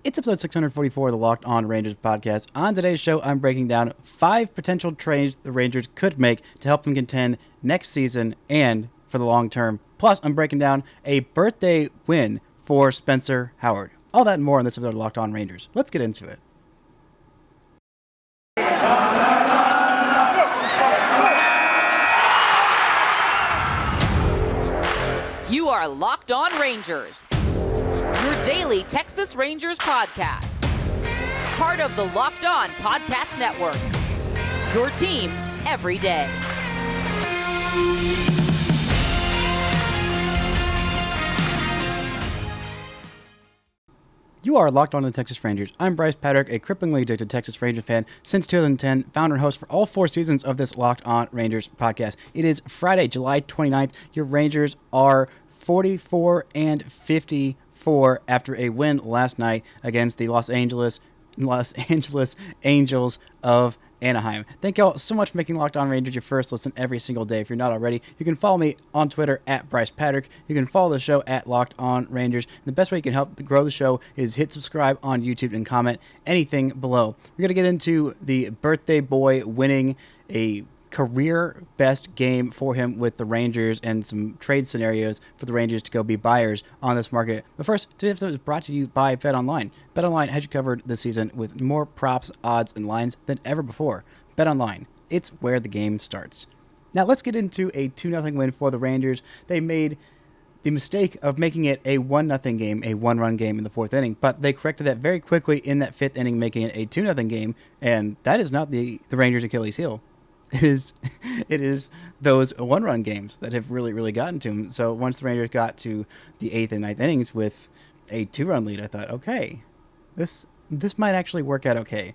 It's episode 644 of the Locked On Rangers podcast. On today's show, I'm breaking down 5 potential trades the Rangers could make to help them contend next season and for the long term. Plus, I'm breaking down a birthday win for Spencer Howard. All that and more on this episode of Locked On Rangers. Let's get into it. You are Locked On Rangers, your daily Texas Rangers podcast. Part of the Locked On Podcast Network, your team every day. You are Locked On to the Texas Rangers. I'm Bryce Patrick, a cripplingly addicted Texas Ranger fan since 2010, founder and host for all 4 seasons of this Locked On Rangers podcast. It is Friday, July 29th. Your Rangers are 44-54 after a win last night against the Los Angeles Angels of Anaheim. Thank y'all so much for making Locked On Rangers your first listen every single day. If you're not already, you can follow me on Twitter at Bryce Patrick. You can follow the show at Locked On Rangers. And the best way you can help grow the show is hit subscribe on YouTube and comment anything below. We're going to get into the birthday boy winning a career best game for him with the Rangers and some trade scenarios for the Rangers to go be buyers on this market. But first, today's episode is brought to you by BetOnline. BetOnline has you covered this season with more props, odds, and lines than ever before. BetOnline, it's where the game starts. Now let's get into a 2-0 win for the Rangers. They made the mistake of making it a 1-0 game, a 1-run game in the 4th inning, but they corrected that very quickly in that 5th inning, making it a 2-0 game, and that is not the Rangers' Achilles heel. It is those 1-run games that have really gotten to him. So once the Rangers got to the 8th and 9th innings with a 2-run lead, I thought, okay, this might actually work out okay.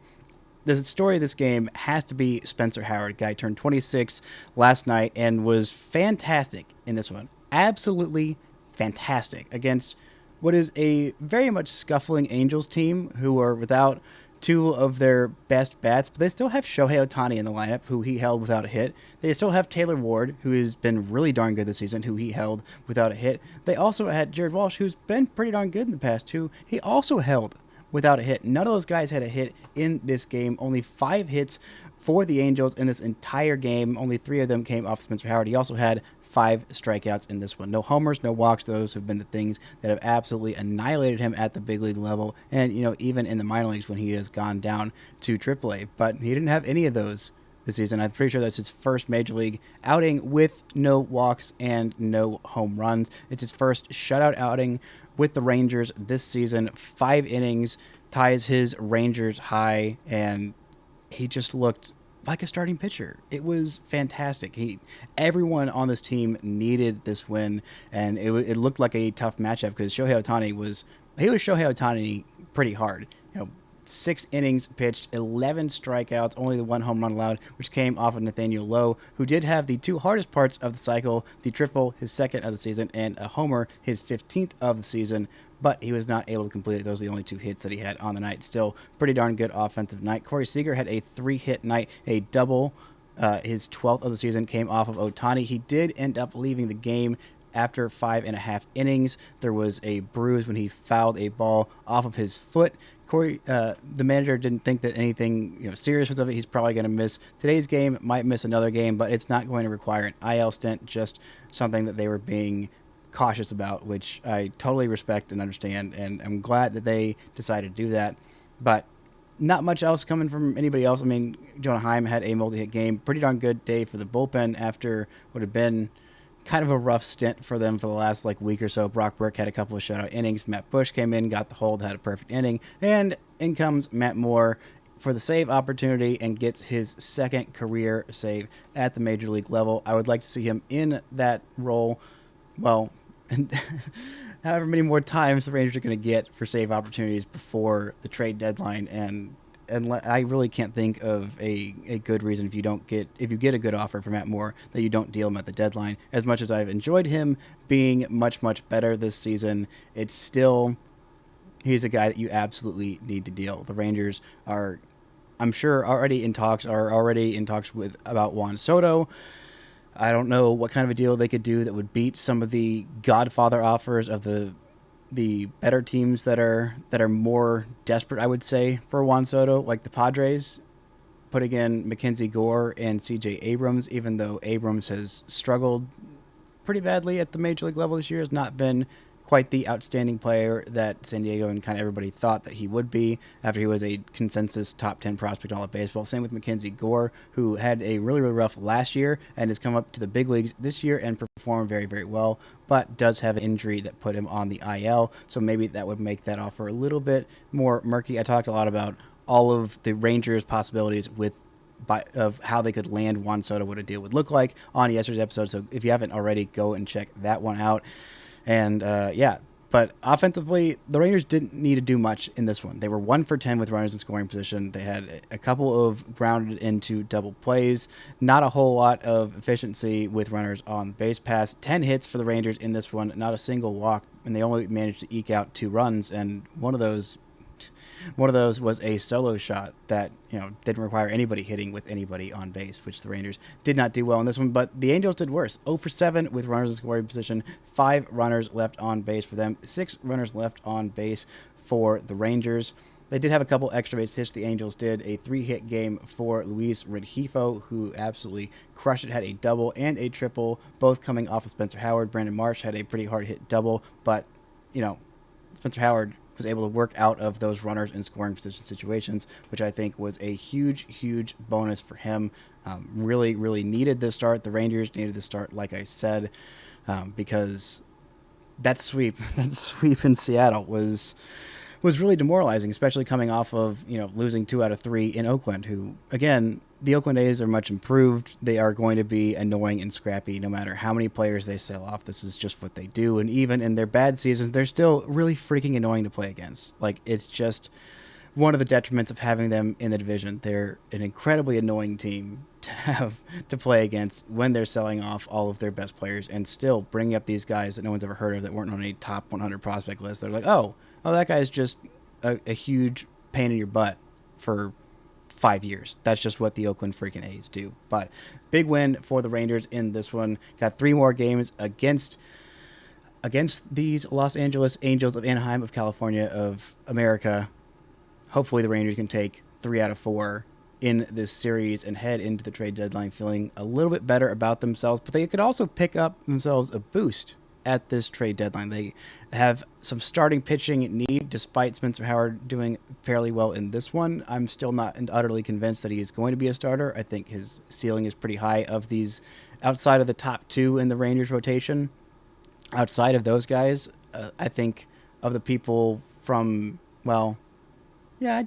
The story of this game has to be Spencer Howard. Guy turned 26 last night and was fantastic in this one. Absolutely fantastic against what is a very much scuffling Angels team who are without 2 of their best bats, but they still have Shohei Ohtani in the lineup, who he held without a hit. They still have Taylor Ward, who has been really darn good this season, who he held without a hit. They also had Jared Walsh, who's been pretty darn good in the past, too. He also held without a hit. None of those guys had a hit in this game. Only 5 hits for the Angels in this entire game. Only 3 of them came off Spencer Howard. He also had 5 strikeouts in this one. No homers, no walks. Those have been the things that have absolutely annihilated him at the big league level and, even in the minor leagues when he has gone down to AAA. But he didn't have any of those this season. I'm pretty sure that's his first major league outing with no walks and no home runs. It's his first shutout outing with the Rangers this season. 5 innings, ties his Rangers high, and he just looked like a starting pitcher. It was fantastic. Everyone on this team needed this win, and it looked like a tough matchup because Shohei Ohtani was Shohei Ohtani pretty hard. 6 innings pitched, 11 strikeouts, only the 1 home run allowed, which came off of Nathaniel Lowe, who did have the 2 hardest parts of the cycle, the triple, his 2nd of the season, and a homer, his 15th of the season, but he was not able to complete it. Those are the only 2 hits that he had on the night. Still, pretty darn good offensive night. Corey Seager had a 3-hit night, a double. His 12th of the season came off of Ohtani. He did end up leaving the game after 5.5 innings. There was a bruise when he fouled a ball off of his foot. Corey, the manager, didn't think that anything serious was of it. He's probably going to miss today's game, might miss another game, but it's not going to require an IL stint, just something that they were being cautious about, which I totally respect and understand, and I'm glad that they decided to do that. But not much else coming from anybody else. I mean, Jonah Heim had a multi-hit game. Pretty darn good day for the bullpen after what had been kind of a rough stint for them for the last week or so. Brock Burke had a couple of shutout innings. Matt Bush came in, got the hold, had a perfect inning. And in comes Matt Moore for the save opportunity and gets his 2nd career save at the major league level. I would like to see him in that role, and however many more times the Rangers are going to get for save opportunities before the trade deadline. And I really can't think of a good reason if you get a good offer from Matt Moore that you don't deal him at the deadline. As much as I've enjoyed him being much better this season, it's still, he's a guy that you absolutely need to deal. The Rangers are, I'm sure, already in talks with about Juan Soto. I don't know what kind of a deal they could do that would beat some of the Godfather offers of the the better teams that are more desperate, I would say, for Juan Soto, like the Padres, putting in Mackenzie Gore and C.J. Abrams, even though Abrams has struggled pretty badly at the major league level this year, has not been quite the outstanding player that San Diego and kind of everybody thought that he would be after he was a consensus top 10 prospect in all of baseball. Same with Mackenzie Gore, who had a really, really rough last year and has come up to the big leagues this year and performed very, very well, but does have an injury that put him on the IL, so maybe that would make that offer a little bit more murky. I talked a lot about all of the Rangers' possibilities of how they could land Juan Soto, what a deal would look like on yesterday's episode. So if you haven't already, go and check that one out. And but offensively, the Rangers didn't need to do much in this one. They were 1 for 10 with runners in scoring position. They had a couple of grounded into double plays. Not a whole lot of efficiency with runners on base paths. 10 hits for the Rangers in this one, not a single walk, and they only managed to eke out 2 runs. And one of those was a solo shot that didn't require anybody hitting with anybody on base, which the Rangers did not do well in this one. But the Angels did worse. 0 for 7 with runners in scoring position. 5 runners left on base for them. 6 runners left on base for the Rangers. They did have a couple extra base hits. The Angels did a 3-hit game for Luis Rengifo, who absolutely crushed it. Had a double and a triple, both coming off of Spencer Howard. Brandon Marsh had a pretty hard hit double, but Spencer Howard was able to work out of those runners in scoring position situations, which I think was a huge, huge bonus for him. Really, really needed this start. The Rangers needed this start, like I said, because that sweep in Seattle was really demoralizing, especially coming off of losing 2 out of 3 in Oakland, who, again, the Oakland A's are much improved. They are going to be annoying and scrappy no matter how many players they sell off. This is just what they do. And even in their bad seasons, they're still really freaking annoying to play against. Like, it's just one of the detriments of having them in the division. They're an incredibly annoying team to have to play against when they're selling off all of their best players and still bringing up these guys that no one's ever heard of, that weren't on any top 100 prospect list. They're like, oh, that guy's just a huge pain in your butt for 5 years. That's just what the Oakland freaking A's do. But big win for the Rangers in this one. Got 3 more games against these Los Angeles Angels of Anaheim, of California, of America. Hopefully the Rangers can take 3 out of 4 in this series and head into the trade deadline feeling a little bit better about themselves, but they could also pick up themselves a boost at this trade deadline. They have some starting pitching need, despite Spencer Howard doing fairly well in this one. I'm still not utterly convinced that he is going to be a starter. I think his ceiling is pretty high. Of these, outside of the top 2 in the Rangers rotation, outside of those guys, I think of the people from, I'd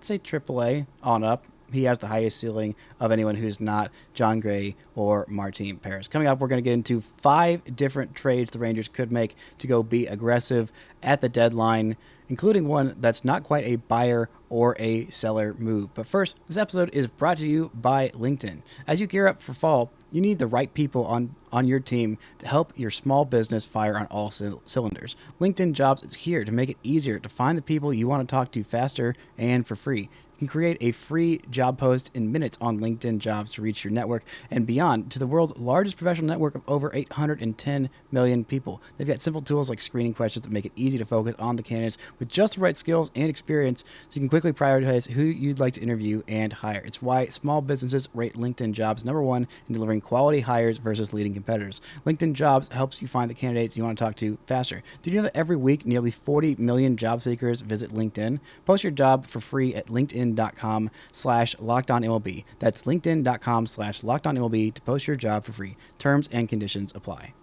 say AAA on up, he has the highest ceiling of anyone who's not John Gray or Martin Perez. Coming up, we're going to get into 5 different trades the Rangers could make to go be aggressive at the deadline, including one that's not quite a buyer or a seller move. But first, this episode is brought to you by LinkedIn. As you gear up for fall, you need the right people on your team to help your small business fire on all cylinders. LinkedIn Jobs is here to make it easier to find the people you want to talk to faster and for free. You can create a free job post in minutes on LinkedIn Jobs to reach your network and beyond to the world's largest professional network of over 810 million people. They've got simple tools like screening questions that make it easy to focus on the candidates with just the right skills and experience so you can quickly prioritize who you'd like to interview and hire. It's why small businesses rate LinkedIn Jobs #1 in delivering quality hires versus leading competitors. LinkedIn Jobs helps you find the candidates you want to talk to faster. Did you know that every week nearly 40 million job seekers visit LinkedIn? Post your job for free at linkedin.com/LockedOnMLB. That's linkedin.com/LockedOnMLB to post your job for free. Terms and conditions apply.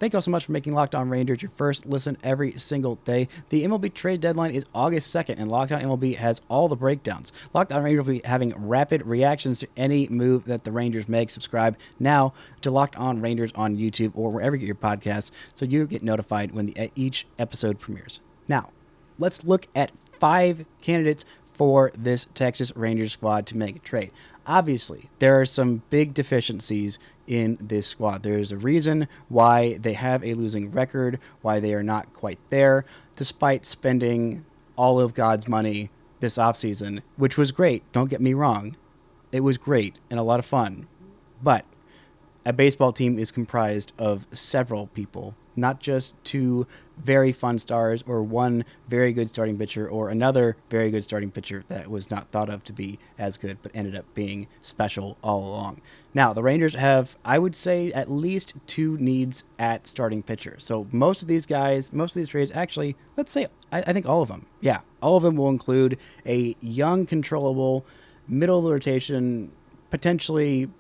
Thank you all so much for making Locked On Rangers your first listen every single day. The MLB trade deadline is August 2nd, and Locked On MLB has all the breakdowns. Locked On Rangers will be having rapid reactions to any move that the Rangers make. Subscribe now to Locked On Rangers on YouTube or wherever you get your podcasts so you get notified when each episode premieres. Now, let's look at 5 candidates for this Texas Rangers squad to make a trade. Obviously, there are some big deficiencies in this squad. There's a reason why they have a losing record, why they are not quite there, despite spending all of God's money this offseason, which was great. Don't get me wrong. It was great and a lot of fun. But a baseball team is comprised of several people, not just 2 very fun stars or one very good starting pitcher or another very good starting pitcher that was not thought of to be as good but ended up being special all along. Now, the Rangers have, I would say, at least 2 needs at starting pitcher. So most of these guys, most of these trades, actually, let's say, I think all of them. Yeah, all of them will include a young, controllable, middle of the rotation, potentially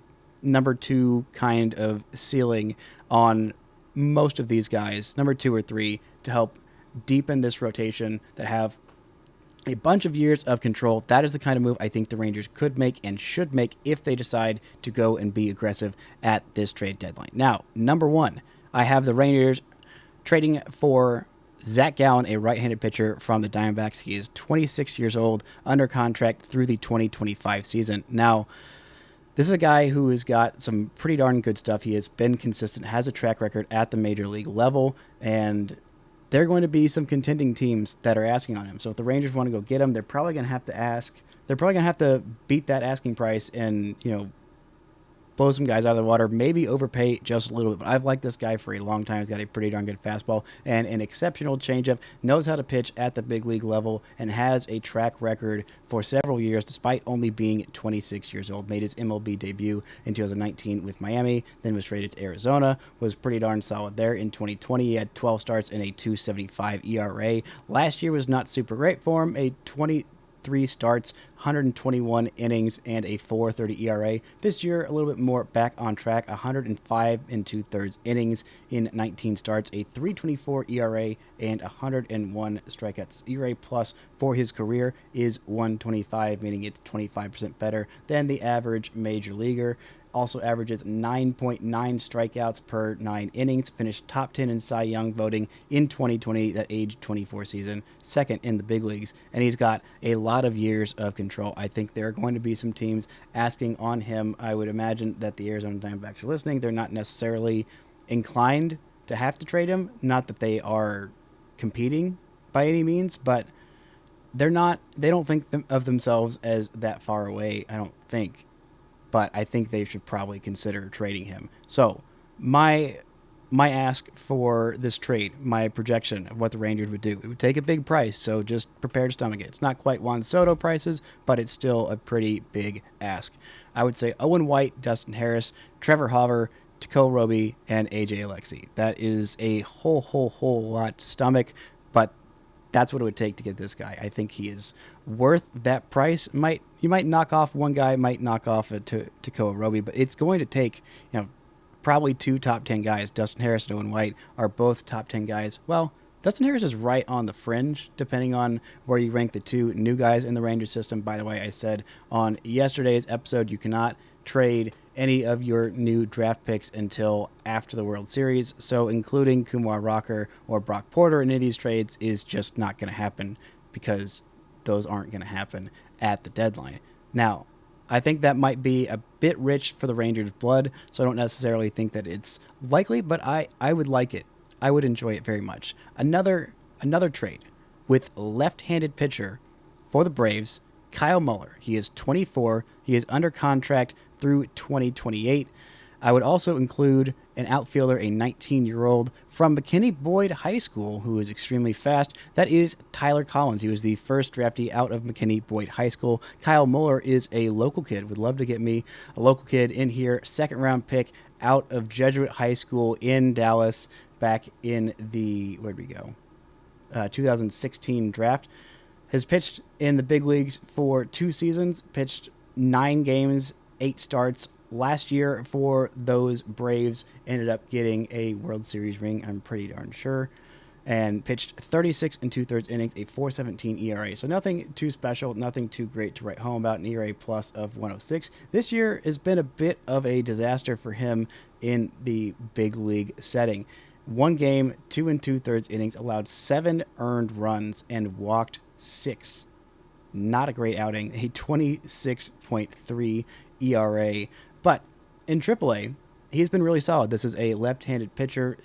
number 2 kind of ceiling on most of these guys, number 2 or 3, to help deepen this rotation that have a bunch of years of control. That is the kind of move I think the Rangers could make and should make if they decide to go and be aggressive at this trade deadline. Now, number 1, I have the Rangers trading for Zac Gallen, a right-handed pitcher from the Diamondbacks. He is 26 years old, under contract through the 2025 season. Now, this is a guy who has got some pretty darn good stuff. He has been consistent, has a track record at the major league level, and there are going to be some contending teams that are asking on him. So if the Rangers want to go get him, they're probably going to have to ask. They're probably going to have to beat that asking price and, blow some guys out of the water, maybe overpay just a little bit. But I've liked this guy for a long time. He's got a pretty darn good fastball and an exceptional changeup, knows how to pitch at the big league level, and has a track record for several years despite only being 26 years old. Made his MLB debut in 2019 with Miami, then was traded to Arizona, was pretty darn solid there in 2020. He had 12 starts and a 2.75 ERA. Last year was not super great for him, a 23 starts, 121 innings, and a 4.30 ERA. This year, a little bit more back on track, 105 2/3 innings in 19 starts, a 3.24 ERA, and 101 strikeouts. ERA plus for his career is 1.25, meaning it's 25% better than the average major leaguer. Also averages 9.9 strikeouts per 9 innings, finished top 10 in Cy Young voting in 2020, that age 24 season, second in the big leagues, and he's got a lot of years of control. I think there are going to be some teams asking on him. I would imagine that the Arizona Diamondbacks are listening. They're not necessarily inclined to have to trade him, not that they are competing by any means, but they don't think of themselves as that far away, I don't think. But I think they should probably consider trading him. So my ask for this trade, my projection of what the Rangers would do, it would take a big price, so just prepare to stomach it. It's not quite Juan Soto prices, but it's still a pretty big ask. I would say Owen White, Dustin Harris, Trevor Hauver, Takeo Roby, and AJ Alexy. That is a whole lot to stomach, but that's what it would take to get this guy. I think he is worth that price. You might knock off one guy, might knock off Takeo Roby, but it's going to take, probably 2 top 10 guys. Dustin Harris and Owen White are both top 10 guys. Well, Dustin Harris is right on the fringe, depending on where you rank the 2 new guys in the Rangers system. By the way, I said on yesterday's episode, you cannot trade any of your new draft picks until after the World Series. So including Kumar Rocker or Brock Porter in any of these trades is just not going to happen because those aren't going to happen at the deadline. Now, I think that might be a bit rich for the Rangers' blood, so I don't necessarily think that it's likely, but I would like it. I would enjoy it very much. Another trade with left-handed pitcher for the Braves, Kyle Muller. He is 24. He is under contract through 2028. I would also include an outfielder, a 19-year-old from McKinney-Boyd High School, who is extremely fast. That is Tyler Collins. He was the first draftee out of McKinney-Boyd High School. Kyle Muller is a local kid. Would love to get me a local kid in here. Second-round pick out of Jesuit High School in Dallas back in the, 2016 draft. Has pitched in the big leagues for 2 seasons, pitched 9 games, 8 starts. Last year for those Braves, ended up getting a World Series ring, I'm pretty darn sure, and pitched 36 2/3 innings, a 4.17 ERA. So nothing too special, nothing too great to write home about, an ERA plus of 106. This year has been a bit of a disaster for him in the big league setting. 1 game, 2 2/3 innings, allowed 7 earned runs, and walked 6. Not a great outing, a 26.3 ERA. But in AAA, he's been really solid. This is a left-handed pitcher.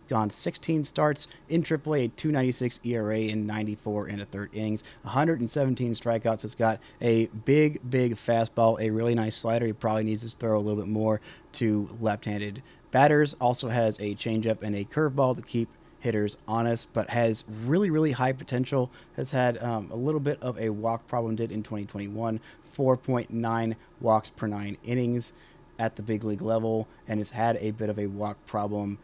Gone 16 starts in AAA, a 2.96 ERA in 94 1/3 innings, 117 strikeouts. Has got a big fastball, a really nice slider. He probably needs to throw a little bit more to left-handed batters. Also has a changeup and a curveball to keep hitters on us, but has really, really high potential. Has had a little bit of a walk problem, did in 2021, 4.9 walks per 9 innings at the big league level, and has had a bit of a walk problem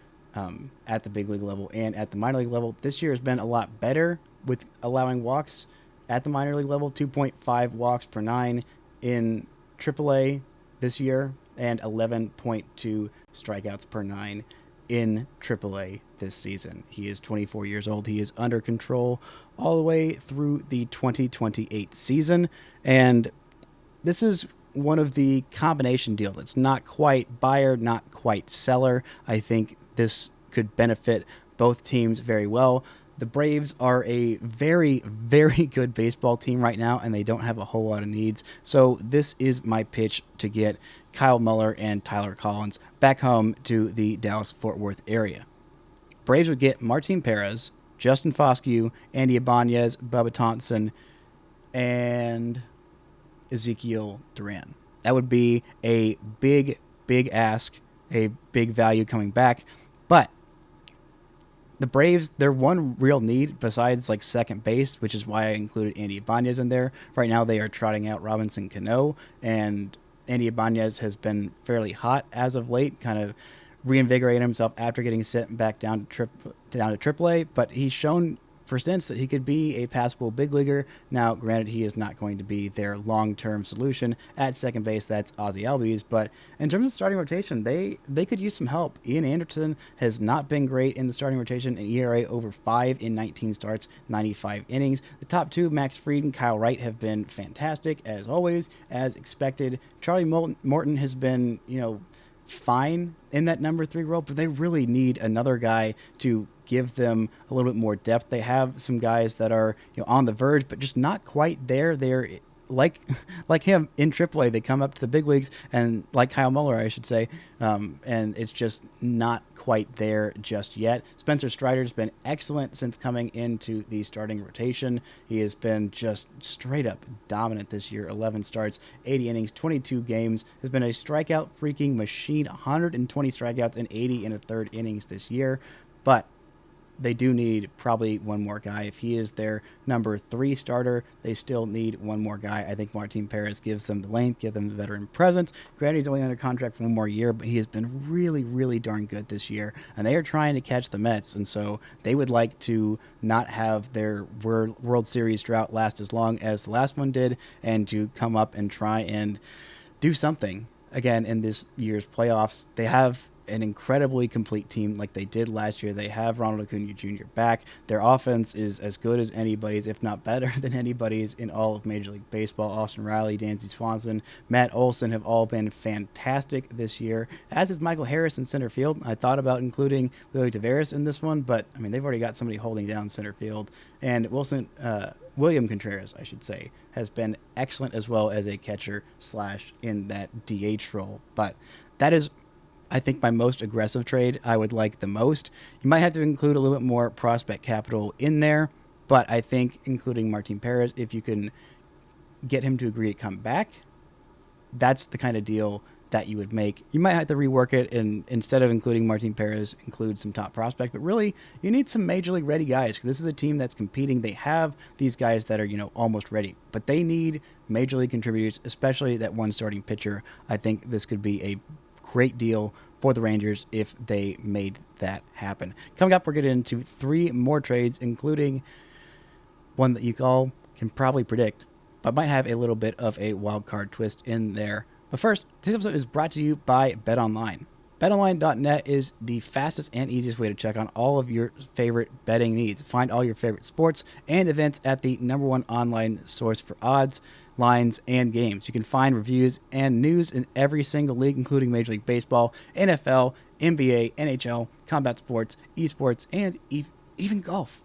at the big league level and at the minor league level. This year has been a lot better with allowing walks at the minor league level, 2.5 walks per 9 in AAA this year, and 11.2 strikeouts per 9 in AAA this season. He is 24 years old. He is under control all the way through the 2028 season, and this is one of the combination deals. It's not quite buyer, not quite seller. I think this could benefit both teams very well. The Braves are a very, very good baseball team right now, and they don't have a whole lot of needs. So this is my pitch to get Kyle Muller and Tyler Collins back home to the Dallas-Fort Worth area. Braves would get Martin Perez, Justin Foscue, Andy Ibanez, Bubba Thompson, and Ezekiel Duran. That would be a big, big ask, a big value coming back. But the Braves, their one real need besides like second base, which is why I included Andy Ibanez in there. Right now they are trotting out Robinson Cano, and Andy Ibanez has been fairly hot as of late, kind of reinvigorating himself after getting sent back down to AAA. But he's shown for stints that he could be a passable big leaguer. Now, granted, he is not going to be their long-term solution at second base. That's Ozzie Albies. But in terms of starting rotation, they could use some help. Ian Anderson has not been great in the starting rotation. An ERA over 5 in 19 starts, 95 innings. The top two, Max Fried and Kyle Wright, have been fantastic as always, as expected. Charlie Morton has been, fine in that number 3 role, but they really need another guy to give them a little bit more depth. They have some guys that are on the verge, but just not quite there. They're like him in AAA. They come up to the big leagues, and like Kyle Muller, I should say, and it's just not quite there just yet. Spencer Strider's been excellent since coming into the starting rotation. He has been just straight up dominant this year. 11 starts, 80 innings, 22 games. Has been a strikeout freaking machine. 120 strikeouts and 80 in a third innings this year. But they do need probably one more guy. If he is their number 3 starter, they still need one more guy. I think Martin Perez gives them the length, gives them the veteran presence. Granted, he's only under contract for one more year, but he has been really, really darn good this year. And they are trying to catch the Mets, and so they would like to not have their World Series drought last as long as the last one did, and to come up and try and do something again in this year's playoffs. They have an incredibly complete team like they did last year. They have Ronald Acuna Jr. back. Their offense is as good as anybody's, if not better than anybody's in all of Major League Baseball. Austin Riley, Dansby Swanson, Matt Olson have all been fantastic this year, as is Michael Harris in center field. I thought about including Lily Taveras in this one, but they've already got somebody holding down center field. And William Contreras, I should say, has been excellent as well as a catcher / in that DH role. But that is, I think, my most aggressive trade. I would like the most. You might have to include a little bit more prospect capital in there, but I think including Martin Perez, if you can get him to agree to come back, that's the kind of deal that you would make. You might have to rework it, and instead of including Martin Perez, include some top prospect. But really, you need some major league ready guys, because this is a team that's competing. They have these guys that are almost ready, but they need major league contributors, especially that one starting pitcher. I think this could be a great deal for the Rangers if they made that happen. Coming up, we're getting into 3 more trades, including one that you all can probably predict, but might have a little bit of a wild card twist in there. But first, this episode is brought to you by BetOnline. BetOnline.net is the fastest and easiest way to check on all of your favorite betting needs. Find all your favorite sports and events at the #1 online source for odds, lines, and games. You can find reviews and news in every single league, including Major League Baseball, NFL, NBA, NHL, combat sports, esports, and even golf.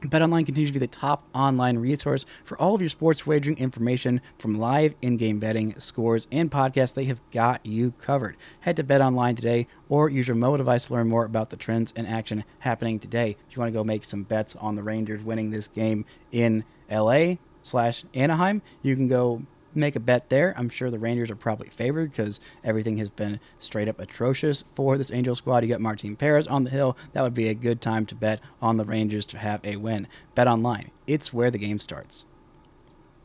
BetOnline continues to be the top online resource for all of your sports wagering information, from live in-game betting, scores, and podcasts. They have got you covered. Head to BetOnline today or use your mobile device to learn more about the trends and action happening today. If you want to go make some bets on the Rangers winning this game in LA/Anaheim, you can go make a bet there. I'm sure the Rangers are probably favored because everything has been straight up atrocious for this Angel squad. You got Martin Perez on the hill. That would be a good time to bet on the Rangers to have a win. BetOnline, it's where the game starts.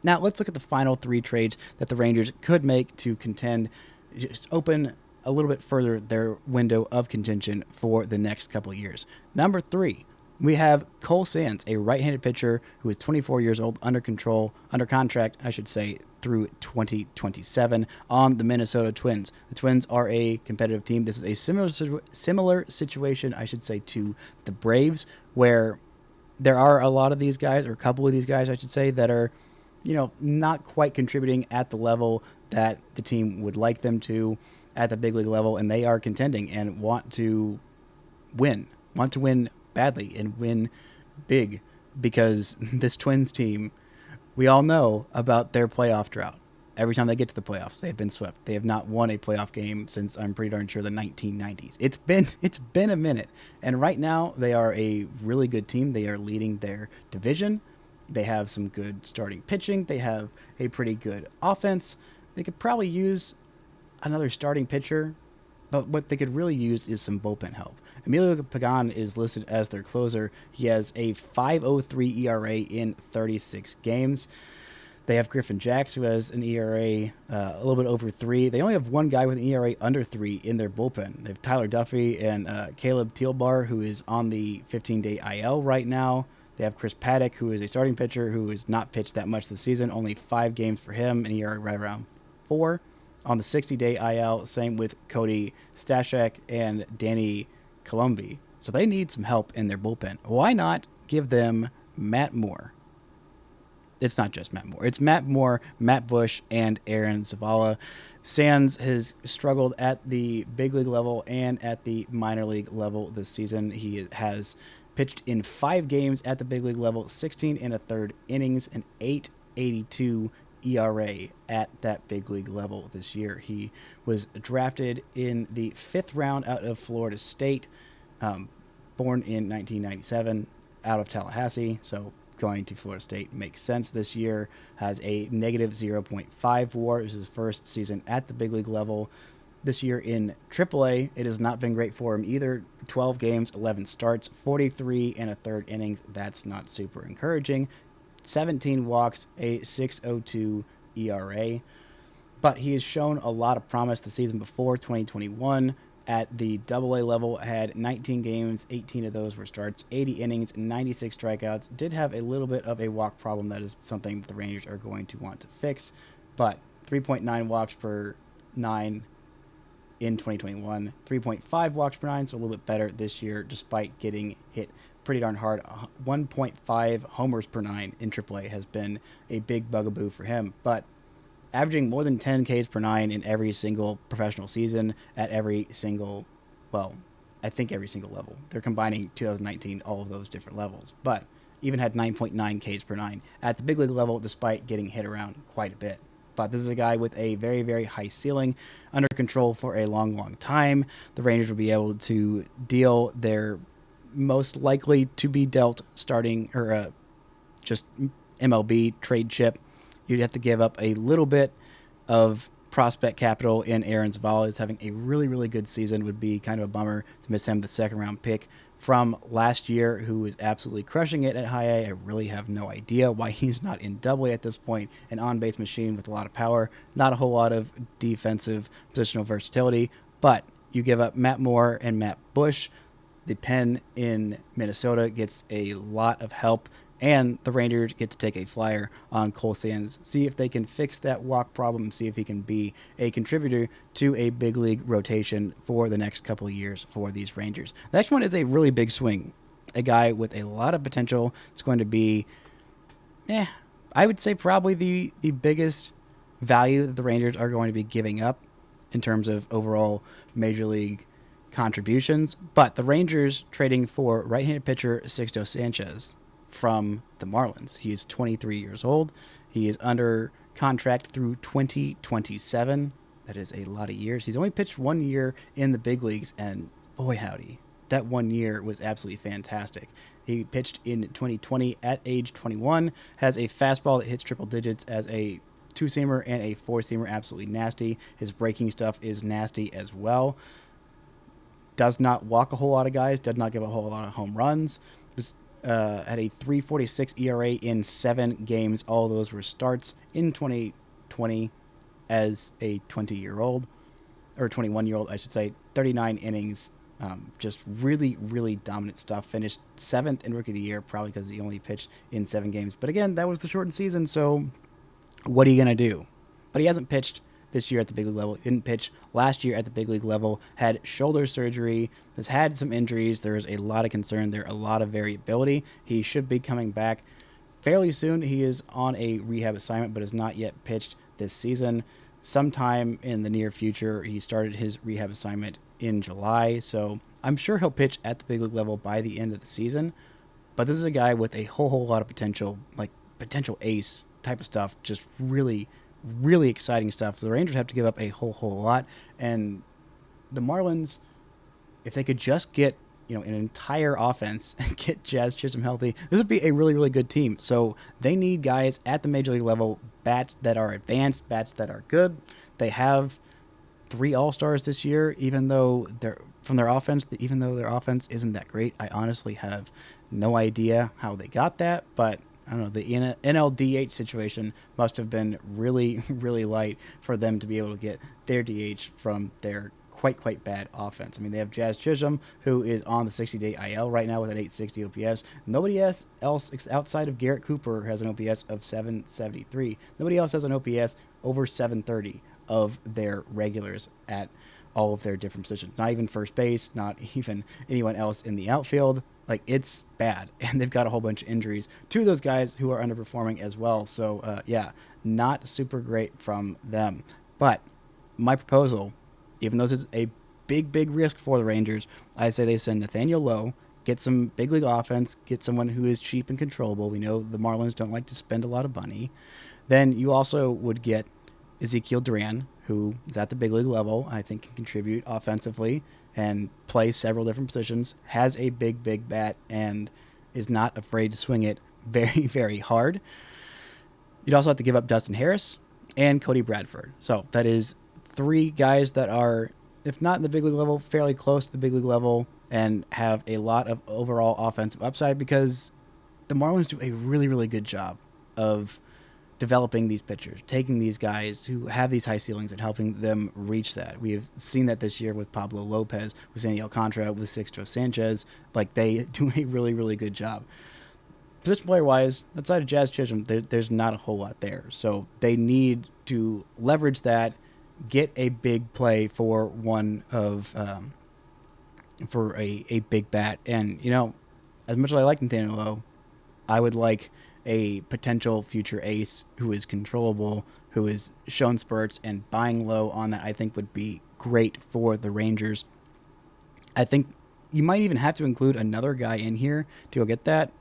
Now let's look at the final 3 trades that the Rangers could make to contend, just open a little bit further their window of contention for the next couple of years. Number 3, we have Cole Sands, a right-handed pitcher who is 24 years old, under contract, through 2027 on the Minnesota Twins. The Twins are a competitive team. This is a similar situation, to the Braves, where there are a lot of these guys, or a couple of these guys, that are, not quite contributing at the level that the team would like them to at the big league level, and they are contending and want to win badly and win big, because this Twins team, we all know about their playoff drought. Every time they get to the playoffs, they have been swept. They have not won a playoff game since, I'm pretty darn sure, the 1990s. It's been a minute, and right now they are a really good team. They are leading their division. They have some good starting pitching. They have a pretty good offense. They could probably use another starting pitcher, but what they could really use is some bullpen help. Emilio Pagan is listed as their closer. He has a 5.03 ERA in 36 games. They have Griffin Jax, who has an ERA a little bit over 3. They only have one guy with an ERA under 3 in their bullpen. They have Tyler Duffy and Caleb Tealbar, who is on the 15-day IL right now. They have Chris Paddock, who is a starting pitcher who has not pitched that much this season. Only 5 games for him, an ERA right around 4. On the 60-day IL, same with Cody Stashak and Danny Colombi. So they need some help in their bullpen. Why not give them Matt Moore? It's not just Matt Moore. It's Matt Moore, Matt Bush, and Aaron Zavala. Sands has struggled at the big league level and at the minor league level this season. He has pitched in 5 games at the big league level, 16 1/3 innings, and 8.82 ERA at that big league level this year. He was drafted in the 5th round out of Florida State, born in 1997 out of Tallahassee, so going to Florida State makes sense this year. Has a negative 0.5 WAR. It was his first season at the big league level. This year in AAA, it has not been great for him either. 12 games, 11 starts, 43 1/3 innings. That's not super encouraging. 17 walks, a 6.02 ERA. But he has shown a lot of promise the season before, 2021. At the AA level, had 19 games, 18 of those were starts, 80 innings, 96 strikeouts. Did have a little bit of a walk problem. That is something that the Rangers are going to want to fix. But 3.9 walks per 9 in 2021, 3.5 walks per 9, so a little bit better this year, despite getting hit pretty darn hard. 1.5 homers per 9 in AAA has been a big bugaboo for him, but averaging more than 10 Ks per 9 in every single professional season at every single level. They're combining 2019, all of those different levels, but even had 9.9 Ks per 9 at the big league level, despite getting hit around quite a bit. But this is a guy with a very, very high ceiling, under control for a long, long time. The Rangers will be able to deal their most likely to be dealt starting or just MLB trade chip. You'd have to give up a little bit of prospect capital in Aaron Zavala. Is having a really, really good season. Would be kind of a bummer to miss him, the 2nd round pick from last year, who is absolutely crushing it at high A. I really have no idea why he's not in Double A at this point. An on-base machine with a lot of power, not a whole lot of defensive positional versatility, but you give up Matt Moore and Matt Bush. The pen in Minnesota gets a lot of help, and the Rangers get to take a flyer on Cole Sands, see if they can fix that walk problem, see if he can be a contributor to a big league rotation for the next couple of years for these Rangers. The next one is a really big swing. A guy with a lot of potential. It's going to be, I would say probably the biggest value that the Rangers are going to be giving up in terms of overall major league contributions. But the Rangers trading for right-handed pitcher Sixto Sanchez from the Marlins. He is 23 years old. He is under contract through 2027. That is a lot of years. He's only pitched 1 year in the big leagues, and boy howdy, that 1 year was absolutely fantastic. He pitched in 2020 at age 21, has a fastball that hits triple digits as a two-seamer and a four-seamer absolutely nasty. His breaking stuff is nasty as well. Does not walk a whole lot of guys, does not give a whole lot of home runs. Had a 3.46 ERA in 7 games. All of those were starts in 2020 as a 20-year-old, or 21-year-old, I should say. 39 innings. Just really, really dominant stuff. Finished 7th in Rookie of the Year, probably because he only pitched in 7 games. But again, that was the shortened season, so what are you going to do? But he hasn't pitched this year at the big league level. He didn't pitch last year at the big league level. Had shoulder surgery. Has had some injuries. There's a lot of concern there, a lot of variability. He should be coming back fairly soon. He is on a rehab assignment, but has not yet pitched this season. Sometime in the near future, he started his rehab assignment in July, so I'm sure he'll pitch at the big league level by the end of the season. But this is a guy with a whole lot of potential, like potential ace type of stuff, just really, really exciting stuff. So the Rangers have to give up a whole lot, and the Marlins, if they could just get an entire offense and get Jazz Chisholm healthy, this would be a really, really good team. So they need guys at the major league level, bats that are advanced, bats that are good. They have 3 All-Stars this year, even though their offense isn't that great. I honestly have no idea how they got that, but I don't know, the NLDH situation must have been really, really light for them to be able to get their DH from their quite bad offense. I mean, they have Jazz Chisholm, who is on the 60-day IL right now with an 860 OPS. Nobody else outside of Garrett Cooper has an OPS of 773. Nobody else has an OPS over 730 of their regulars at all of their different positions. Not even first base, not even anyone else in the outfield. Like, it's bad. And they've got a whole bunch of injuries to those guys who are underperforming as well. So, not super great from them. But my proposal, even though this is a big risk for the Rangers, I say they send Nathaniel Lowe, get some big league offense, get someone who is cheap and controllable. We know the Marlins don't like to spend a lot of money. Then you also would get Ezekiel Duran, who is at the big league level, I think can contribute offensively and play several different positions, has a big bat, and is not afraid to swing it very, very hard. You'd also have to give up Dustin Harris and Cody Bradford. So that is 3 guys that are, if not in the big league level, fairly close to the big league level and have a lot of overall offensive upside, because the Marlins do a really, really good job of developing these pitchers, taking these guys who have these high ceilings and helping them reach that. We have seen that this year with Pablo Lopez, with Sandy Alcantara, with Sixto Sanchez. Like, they do a really, really good job. Position player-wise, outside of Jazz Chisholm, there's not a whole lot there. So they need to leverage that, get a big play for one of for a big bat. And, as much as I like Nathaniel Lowe, I would like a potential future ace who is controllable, who is shown spurts, and buying low on that I think would be great for the Rangers. I think you might even have to include another guy in here to go get that.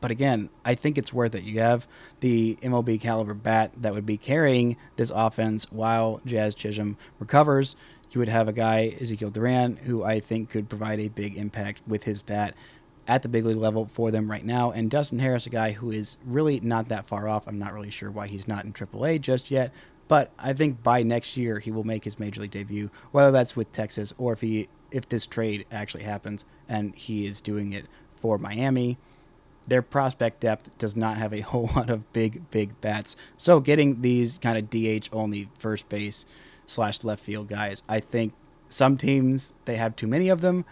But again, I think it's worth it. You have the MLB caliber bat that would be carrying this offense while Jazz Chisholm recovers. You would have a guy, Ezekiel Duran, who I think could provide a big impact with his bat at the big league level for them right now. And Dustin Harris, a guy who is really not that far off. I'm not really sure why he's not in AAA just yet, but I think by next year he will make his major league debut, whether that's with Texas or if this trade actually happens and he is doing it for Miami. Their prospect depth does not have a whole lot of big bats. So getting these kind of DH only first base / left field guys, I think some teams, they have too many of them.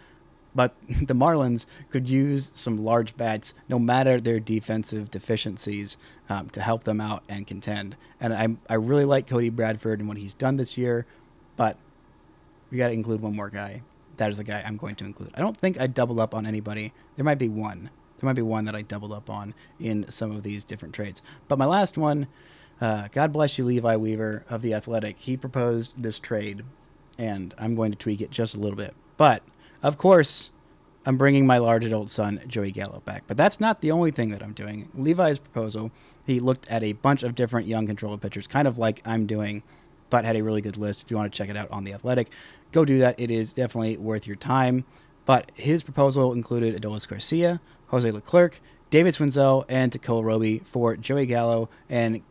But the Marlins could use some large bats, no matter their defensive deficiencies, to help them out and contend. And I really like Cody Bradford and what he's done this year, but we got to include one more guy. That is the guy I'm going to include. I don't think I doubled up on anybody. There might be one. There might be one that I doubled up on in some of these different trades. But my last one, God bless you, Levi Weaver of The Athletic. He proposed this trade, and I'm going to tweak it just a little bit. But of course, I'm bringing my large adult son, Joey Gallo, back. But that's not the only thing that I'm doing. Levi's proposal, he looked at a bunch of different young controller pitchers, kind of like I'm doing, but had a really good list. If you want to check it out on The Athletic, go do that. It is definitely worth your time. But his proposal included Adolis Garcia, Jose Leclerc, David Swinzel, and Tekoa Roby for Joey Gallo and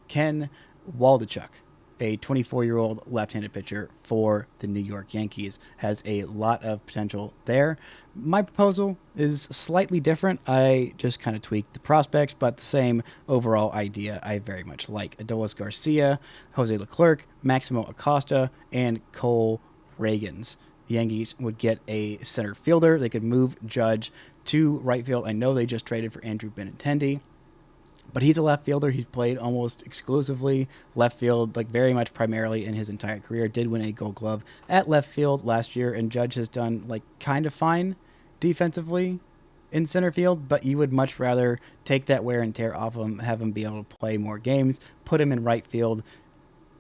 Ken Waldichuck, a 24-year-old left-handed pitcher for the New York Yankees, has a lot of potential there. My proposal is slightly different. I just kind of tweaked the prospects, but the same overall idea I very much like. Adolis Garcia, Jose Leclerc, Maximo Acosta, and Cole Reagans. The Yankees would get a center fielder. They could move Judge to right field. I know they just traded for Andrew Benintendi, but he's a left fielder. He's played almost exclusively left field, like very much primarily in his entire career. Did win a Gold Glove at left field last year, and Judge has done like kind of fine defensively in center field, but you would much rather take that wear and tear off him, have him be able to play more games, put him in right field.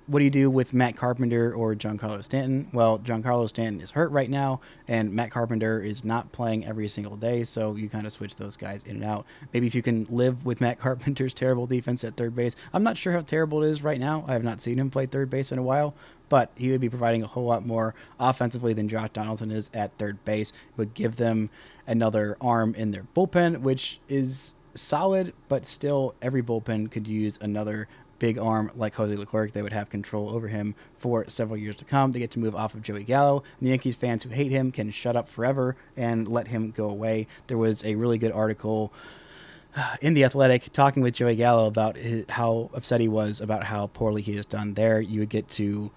What do you do with Matt Carpenter or Giancarlo Stanton? Well, Giancarlo Stanton is hurt right now, and Matt Carpenter is not playing every single day, so you kind of switch those guys in and out. Maybe if you can live with Matt Carpenter's terrible defense at third base. I'm not sure how terrible it is right now. I have not seen him play third base in a while, but he would be providing a whole lot more offensively than Josh Donaldson is at third base. It would give them another arm in their bullpen, which is solid, but still every bullpen could use another big arm like Jose Leclerc. They would have control over him for several years to come. They get to move off of Joey Gallo. And the Yankees fans who hate him can shut up forever and let him go away. There was a really good article in The Athletic talking with Joey Gallo about how upset he was about how poorly he has done there. You would get to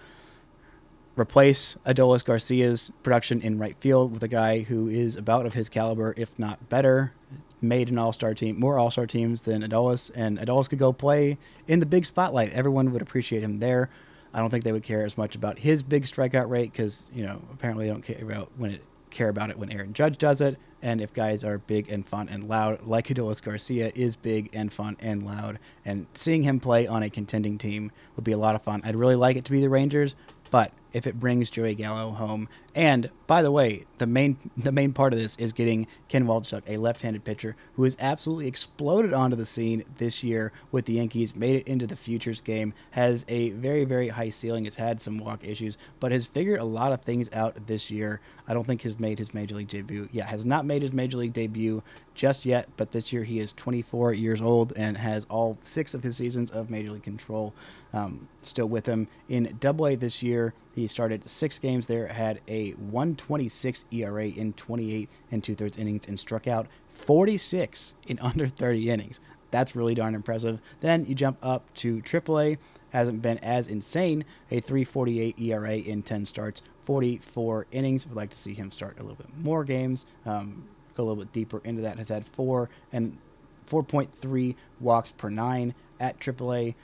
replace Adolis Garcia's production in right field with a guy who is about of his caliber, if not better. Made an all-star team, more all-star teams than Adolis, and Adolis could go play in the big spotlight. Everyone would appreciate him there. I don't think they would care as much about his big strikeout rate because, apparently they don't care about it when Aaron Judge does it. And if guys are big and fun and loud, like Adolis Garcia is big and fun and loud, and seeing him play on a contending team would be a lot of fun. I'd really like it to be the Rangers, but if it brings Joey Gallo home, and by the way, the main part of this is getting Ken Waldichuck, a left-handed pitcher who has absolutely exploded onto the scene this year with the Yankees, made it into the futures game, has a very, very high ceiling, has had some walk issues, but has figured a lot of things out this year. I don't think has made his major league debut. Has not made his major league debut just yet, but this year he is 24 years old and has all 6 of his seasons of major league control still with him. In Double-A this year, he started 6 games there, had a 1.26 ERA in 28 2/3 innings, and struck out 46 in under 30 innings. That's really darn impressive. Then you jump up to Triple-A, hasn't been as insane, a 3.48 ERA in 10 starts, 44 innings. Would like to see him start a little bit more games, go a little bit deeper into that. Has had 4.3 walks per 9 at Triple-A,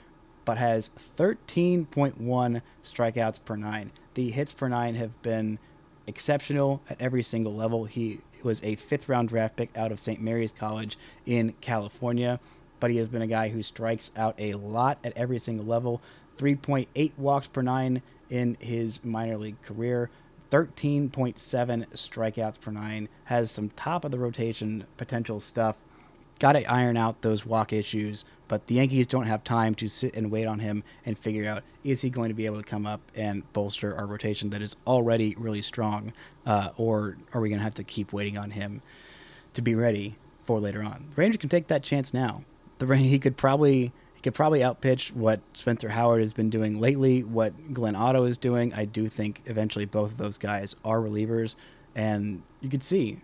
but has 13.1 strikeouts per 9. The hits per 9 have been exceptional at every single level. He was a 5th-round draft pick out of St. Mary's College in California, but he has been a guy who strikes out a lot at every single level. 3.8 walks per 9 in his minor league career. 13.7 strikeouts per 9. Has some top-of-the-rotation potential stuff. Got to iron out those walk issues, but the Yankees don't have time to sit and wait on him and figure out, is he going to be able to come up and bolster our rotation that is already really strong, or are we going to have to keep waiting on him to be ready for later on? The Rangers can take that chance now. He could probably outpitch what Spencer Howard has been doing lately, what Glenn Otto is doing. I do think eventually both of those guys are relievers, and you could see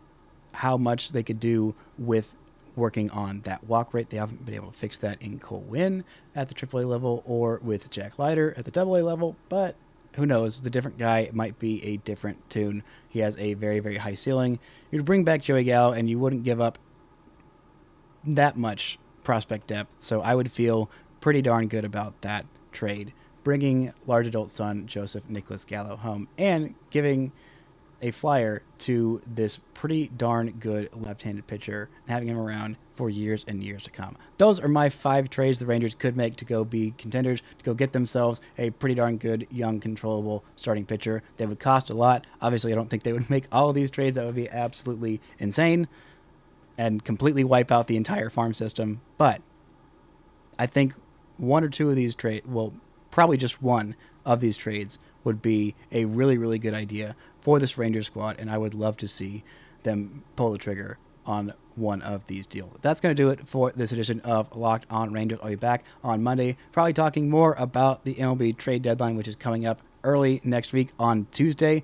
how much they could do with working on that walk rate. They haven't been able to fix that in Cole Winn at the AAA level or with Jack Leiter at the AA level, but who knows? With a different guy, it might be a different tune. He has a very, very high ceiling. You'd bring back Joey Gallo, and you wouldn't give up that much prospect depth, so I would feel pretty darn good about that trade. Bringing large adult son Joseph Nicholas Gallo home and giving a flyer to this pretty darn good left-handed pitcher and having him around for years and years to come. Those are my 5 trades the Rangers could make to go be contenders, to go get themselves a pretty darn good, young, controllable starting pitcher. They would cost a lot. Obviously, I don't think they would make all of these trades. That would be absolutely insane and completely wipe out the entire farm system. But I think one or two of these trades, well, probably just one of these trades would be a really, really good idea for this Rangers squad, and I would love to see them pull the trigger on one of these deals. That's going to do it for this edition of Locked On Rangers. I'll be back on Monday, probably talking more about the MLB trade deadline, which is coming up early next week on Tuesday.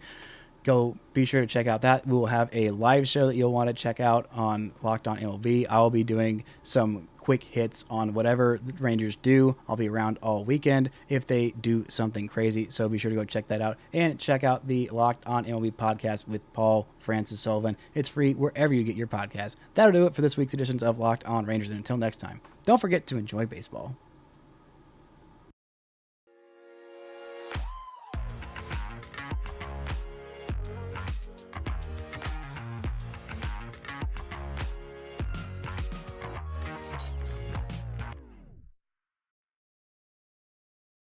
Go be sure to check out that. We will have a live show that you'll want to check out on Locked On MLB. I will be doing some quick hits on whatever the Rangers do. I'll be around all weekend if they do something crazy, so be sure to go check that out. And check out the Locked On MLB podcast with Paul Francis Sullivan. It's free wherever you get your podcasts. That'll do it for this week's editions of Locked On Rangers, and until next time, don't forget to enjoy baseball.